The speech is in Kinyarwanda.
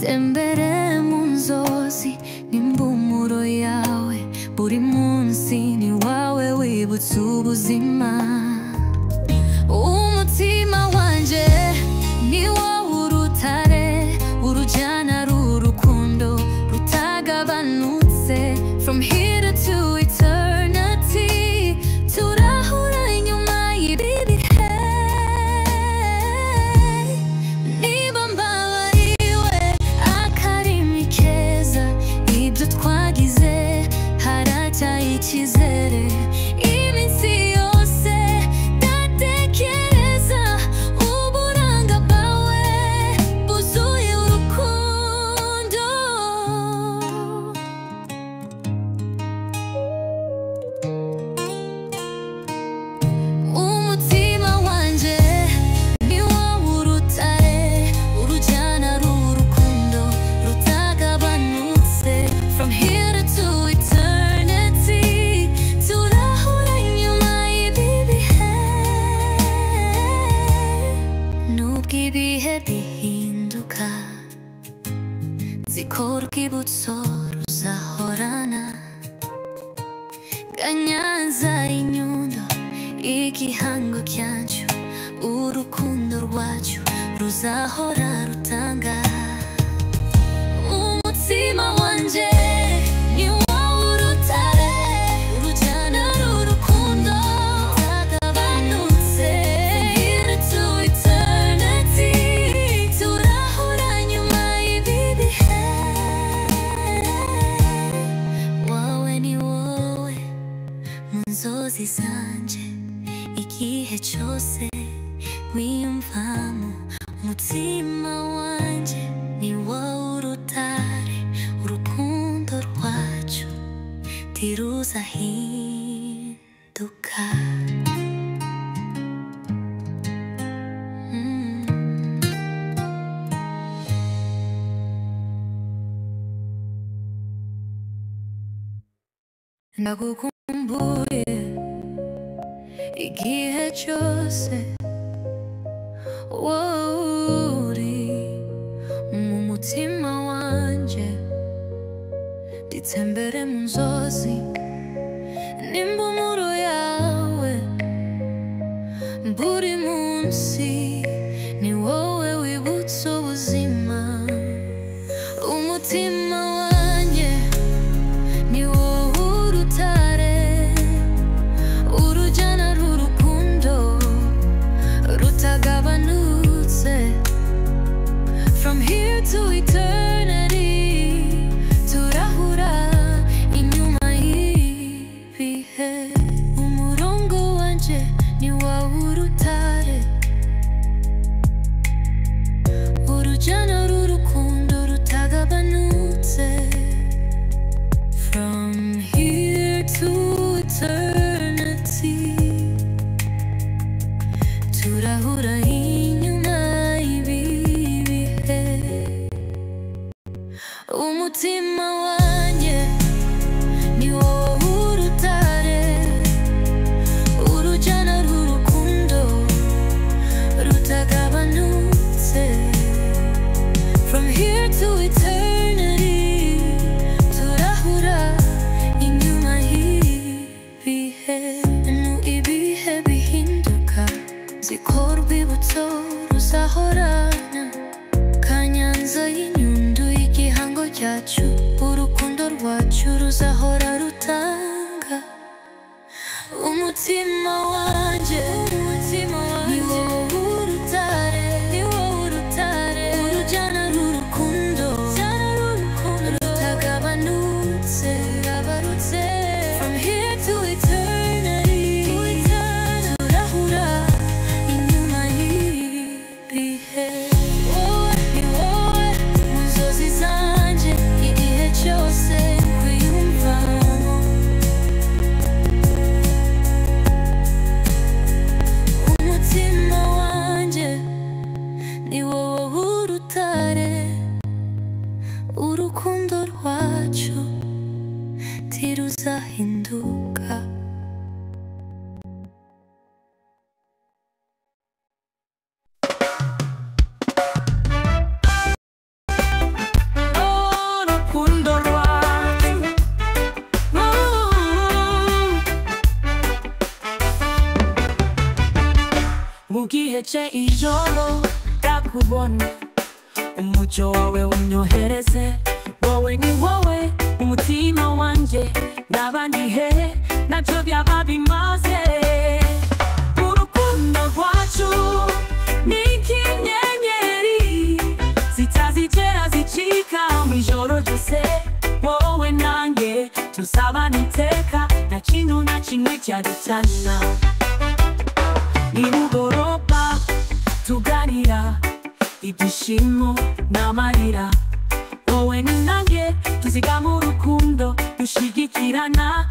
Tembere mu nzozi n'impumuro yawe, buri munsi ni wawe wibutsa ubuzima. Umutima wanje ni wowe urutare, urujyana rw'urukundo rutagabanutse. From here to eternity, turahura inyuma y'ibihe. Niba mbabariwe akarimi keza, ibyo twagize haracyari icyizere. Iminsi yose ndatekereza uburanga bwawe bwuzuye urukundo. Umutima wanje ni wowe urutare, urujyana rw'urukundo rutagabanutse. From here to eternity, turahura inyuma y'ibihe. Nubwo ibihe bihinduka, nziko urwibutso ruzahorana. Ganyaza inyundo igihango cyacu, urukundo rwacu ruzahora rutanga. Umutima wanje ni wowe urutare, urujyana rw'urukundo rutagabanutse. Here to eternity, turahura nyuma y'ibihe. Wowe ni wowe mu nzozi zanje, igihe cyose wiyumvamo. Umutima wanje ni wowe urutare, urukundo rwacu ntiruzahinduka. Ndagukumbuye igihe cyose, wowe uri mu mutima wanje. Nditembere mu nzozi n'impumuro yawe, buri munsi ni wowe wibutsa ubuzima. Umutima wanjye ni wowe urutare, urujyana rw'urukundo rutagabanutse. From here to eternity, turahura inyuma y'ibihe. Umurongo wanje ni wowe urutare, urujyana rw'urukundo rutagabanutse. From here to eternity, turahura inyuma y'ibihe. Umutima wanjye ni wowe urutare, urujyana rw'urukundo rutagabanutse. From here to eternity, turahura inyuma y'ibihe. Ibihe bihinduka, nziko urwibutso ruzahorana. Kanyanza y'inyundo igihango cyacu, urukundo rwacu ruzahora rutanga. Umutima wanje ni wowe urutare, ni wowe urutare, urujyana rw'urukundo rutagabanutse. From here to eternity, turahura inyuma y'ibihe. Wowe ni wowe mu nzozi zanje, igihe cyose nkwiyumvamo. Umutima wanje ni wowe urutare, urukundo rwacu ntiruzahinduka. ntegereje ijoro ndakubona, umucyo wawe unyohereze. Wowe ni wowe umutima wanjye, n'abandi he nabyo byaba bimaze. Urukundo rwacu ni nk'inyenyeri zitazigera zicika mu ijoro ryose. Wowe nanjye tuzabana iteka, nta kintu na kimwe cyadutanya. Nimugoroba tuganira ibyishimo n'amarira, wowe ni nanjye tuzigama urukundo, dushyigikirana